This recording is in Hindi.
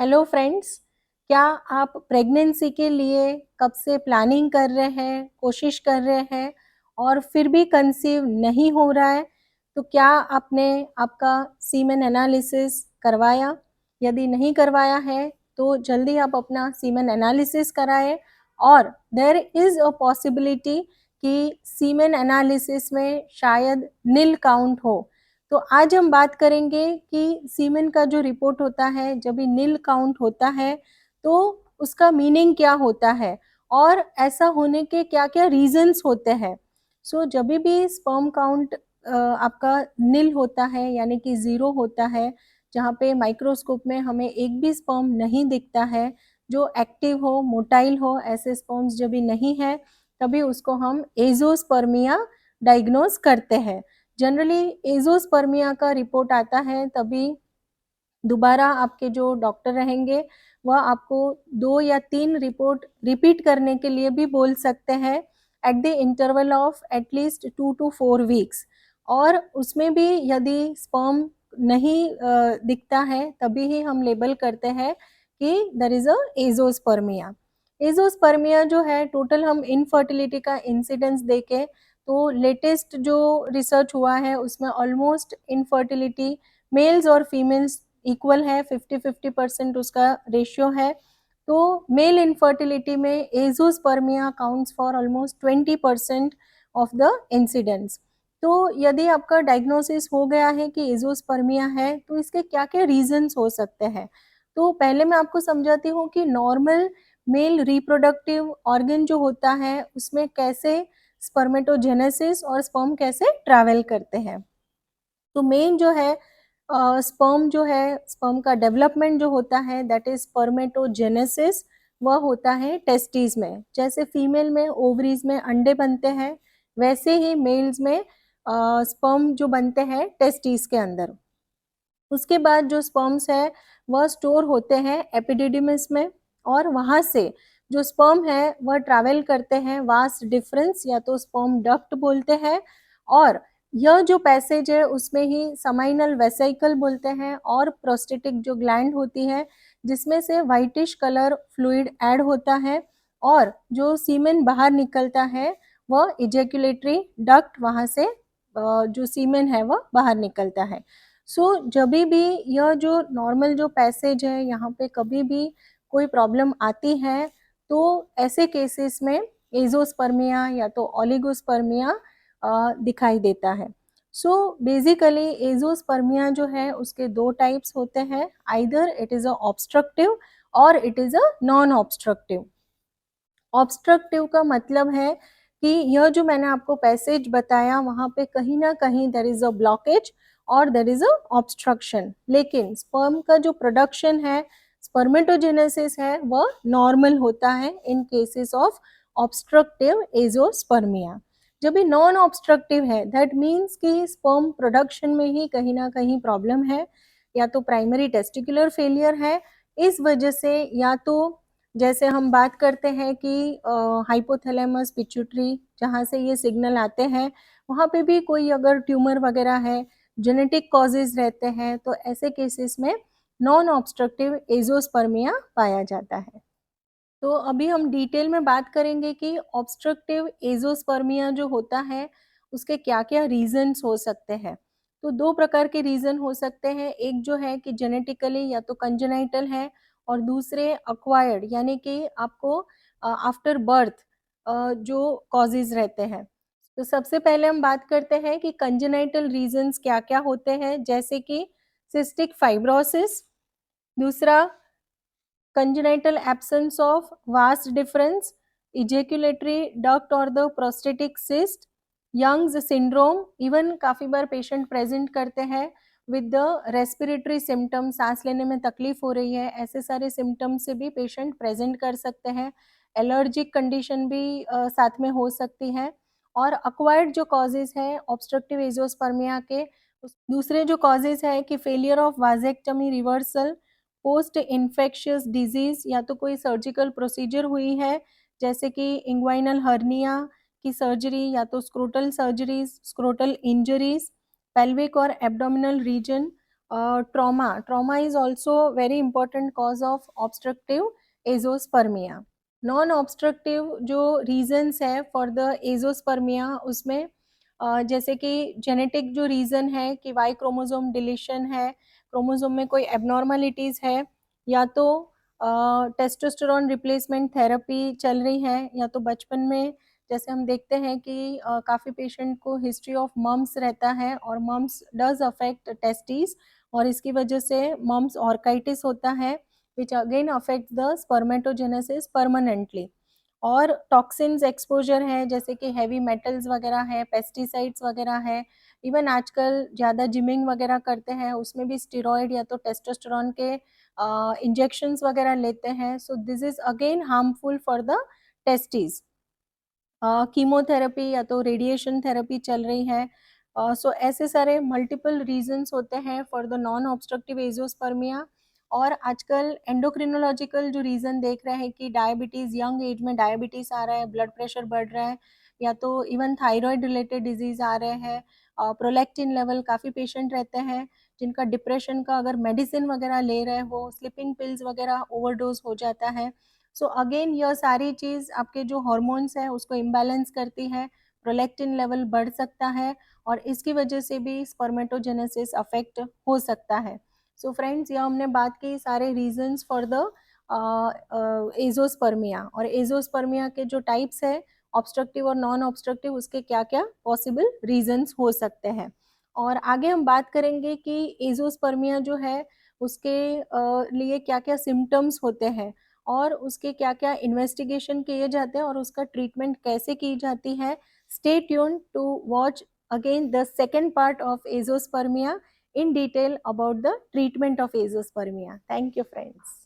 हेलो फ्रेंड्स, क्या आप प्रेगनेंसी के लिए कब से प्लानिंग कर रहे हैं, कोशिश कर रहे हैं और फिर भी कंसीव नहीं हो रहा है, तो क्या आपने आपका सीमेन एनालिसिस करवाया? यदि नहीं करवाया है, तो जल्दी आप अपना सीमेन एनालिसिस कराएं और देयर इज़ अ पॉसिबिलिटी कि सीमेन एनालिसिस में शायद नील काउंट हो। तो आज हम बात करेंगे कि सीमेन का जो रिपोर्ट होता है जब भी नील काउंट होता है तो उसका मीनिंग क्या होता है और ऐसा होने के क्या क्या रीजंस होते हैं। सो जब भी स्पर्म काउंट आपका नील होता है यानी कि ज़ीरो होता है, जहाँ पे माइक्रोस्कोप में हमें एक भी स्पर्म नहीं दिखता है जो एक्टिव हो, मोटाइल हो, ऐसे स्पर्म्स जब भी नहीं है तभी उसको हम एजोस्पर्मिया डायग्नोज करते हैं। जनरली एजोस्पर्मिया का रिपोर्ट आता है तभी दोबारा आपके जो डॉक्टर रहेंगे वह आपको 2 या 3 रिपोर्ट रिपीट करने के लिए भी बोल सकते हैं at the interval of at least 2 to 4 weeks. और उसमें भी यदि स्पर्म नहीं दिखता है तभी ही हम लेबल करते हैं कि there is a azoospermia. Azoospermia जो है टोटल हम इनफर्टिलिटी का इंसिडेंस देखें तो लेटेस्ट जो रिसर्च हुआ है उसमें ऑलमोस्ट इनफर्टिलिटी मेल्स और फीमेल्स इक्वल है, 50-50% उसका रेशियो है। तो मेल इनफर्टिलिटी में azoospermia counts for almost 20% of the incidents. तो यदि आपका डायग्नोसिस हो गया है कि एजोस्पर्मिया है तो इसके क्या क्या रीजंस हो सकते हैं। तो पहले मैं आपको समझाती हूँ कि नॉर्मल मेल रिप्रोडक्टिव ऑर्गन जो होता है उसमें कैसे स्पर्मेटोजेनेसिस और स्पर्म कैसे ट्रैवल करते हैं। तो मेन जो है स्पर्म जो है, स्पर्म का डेवलपमेंट जो होता है दैट इज स्पर्मेटोजेनेसिस, वह होता है टेस्टिस में। जैसे फीमेल में ओवरीज में अंडे बनते हैं वैसे ही मेल्स में स्पर्म जो बनते हैं टेस्टिस के अंदर। उसके बाद जो स्पर्म्स है वह स्टोर होते हैं एपिडिडिमिस में और वहाँ से जो स्पर्म है वह ट्रैवल करते हैं वास डिफरेंस या तो स्पर्म डक्ट बोलते हैं। और यह जो पैसेज है उसमें ही समाइनल वेसिकल बोलते हैं और प्रोस्टेटिक जो ग्लैंड होती है जिसमें से वाइटिश कलर फ्लूइड ऐड होता है और जो सीमेन बाहर निकलता है वह इजेक्युलेटरी डक्ट, वहाँ से जो सीमेन है वह बाहर निकलता है। सो जब भी यह जो नॉर्मल जो पैसेज है यहाँ पे कभी भी कोई प्रॉब्लम आती है तो ऐसे केसेस में एजोस्पर्मिया या तो ओलिगोस्पर्मिया दिखाई देता है। सो बेसिकली एजोस्पर्मिया जो है उसके 2 टाइप्स होते हैं, either it is a obstructive और it is a non obstructive. Obstructive का मतलब है कि यह जो मैंने आपको पैसेज बताया वहाँ पे कहीं ना कहीं देयर इज अ ब्लॉकेज और देयर इज अ ऑब्स्ट्रक्शन, लेकिन स्पर्म का जो प्रोडक्शन है, स्पर्मेटोजेनेसिस है, वह नॉर्मल होता है इन केसेस ऑफ ऑब्स्ट्रक्टिव एजोस्पर्मिया। जब भी नॉन ऑब्स्ट्रक्टिव है दैट मीन्स कि स्पर्म प्रोडक्शन में ही कहीं ना कहीं प्रॉब्लम है, या तो प्राइमरी टेस्टिकुलर फेलियर है, इस वजह से या तो जैसे हम बात करते हैं कि हाइपोथैलेमस पिट्यूटरी जहाँ से ये सिग्नल आते हैं वहाँ पे भी कोई अगर ट्यूमर वगैरह है, जेनेटिक कॉजेज रहते हैं, तो ऐसे केसेस में नॉन ऑब्स्ट्रक्टिव एजोस्पर्मिया पाया जाता है। तो अभी हम डिटेल में बात करेंगे कि ऑब्स्ट्रक्टिव एजोस्पर्मिया जो होता है उसके क्या क्या रीजंस हो सकते हैं। तो 2 प्रकार के रीजन हो सकते हैं, एक जो है कि जेनेटिकली या तो कंजेनाइटल है और दूसरे अक्वायर्ड यानी कि आपको आफ्टर बर्थ जो कॉजेज रहते हैं। तो सबसे पहले हम बात करते हैं कि कंजेनाइटल रीजंस क्या क्या होते हैं, जैसे कि सिस्टिक फाइब्रोसिस, दूसरा congenital absence of vas difference, ejaculatory duct or the prostatic cyst, Young's syndrome, even काफ़ी बार पेशेंट प्रेजेंट करते हैं विद द रेस्पिरेटरी सिम्टम, सांस लेने में तकलीफ हो रही है, ऐसे सारे सिम्टम से भी पेशेंट प्रेजेंट कर सकते हैं। एलर्जिक कंडीशन भी साथ में हो सकती है। और अक्वायर्ड जो कॉजेज है ऑब्स्ट्रक्टिव एजोस्पर्मिया के, दूसरे जो कॉजेज है कि failure of vasectomy reversal, post infectious disease, या तो कोई सर्जिकल प्रोसीजर हुई है जैसे कि इंग्वाइनल हर्निया की सर्जरी या तो scrotal surgeries, scrotal injuries, pelvic और abdominal region, Trauma is also very important cause of obstructive azoospermia. Non obstructive जो रीजंस है फॉर द एजोस्पर्मिया, उसमें जैसे कि जेनेटिक जो रीज़न है कि वाई क्रोमोसोम डिलीशन है, क्रोमोसोम में कोई एबनॉर्मलिटीज़ है, या तो टेस्टोस्टेरोन रिप्लेसमेंट थेरेपी चल रही है, या तो बचपन में जैसे हम देखते हैं कि काफ़ी पेशेंट को हिस्ट्री ऑफ मम्स रहता है और मम्स डज अफेक्ट टेस्टिस, और इसकी वजह से मम्स ऑर्काइटिस होता है which again affects the spermatogenesis permanently. और टॉक्सिन्स एक्सपोजर है जैसे कि हैवी मेटल्स वगैरह है, पेस्टिसाइड्स वगैरह है, इवन आजकल ज़्यादा जिमिंग वगैरह करते हैं उसमें भी स्टेरॉयड या तो टेस्टोस्टेरोन के इंजेक्शंस वगैरह लेते हैं, so this is again harmful for the testis. Chemotherapy या तो रेडिएशन थेरेपी चल रही है, सो ऐसे सारे मल्टीपल रीजंस होते हैं for the non obstructive azoospermia. और आजकल एंडोक्रिनोलॉजिकल जो रीज़न देख रहे हैं कि डायबिटीज़, यंग एज में डायबिटीज़ आ रहा है, ब्लड प्रेशर बढ़ रहा है, या तो इवन थायराइड रिलेटेड डिजीज़ आ रहे हैं, प्रोलैक्टिन लेवल काफ़ी पेशेंट रहते हैं जिनका डिप्रेशन का अगर मेडिसिन वगैरह ले रहे हो, स्लीपिंग पिल्स वगैरह ओवरडोज हो जाता है। सो अगेन यह सारी चीज़ आपके जो हार्मोन्स हैं उसको इम्बैलेंस करती है, प्रोलैक्टिन लेवल बढ़ सकता है और इसकी वजह से भी स्पर्मेटोजेनेसिस अफेक्ट हो सकता है। सो फ्रेंड्स, यह हमने बात की सारे रीजंस फॉर द एजोस्पर्मिया, और एजोस्पर्मिया के जो टाइप्स है ऑब्स्ट्रक्टिव और नॉन ऑब्स्ट्रक्टिव, उसके क्या क्या पॉसिबल रीजंस हो सकते हैं। और आगे हम बात करेंगे कि एजोस्पर्मिया जो है उसके लिए क्या क्या सिम्टम्स होते हैं और उसके क्या क्या इन्वेस्टिगेशन किए जाते हैं और उसका ट्रीटमेंट कैसे की जाती है। Stay tune to watch again the second part of azoospermia in detail about the treatment of azoospermia. Thank you friends.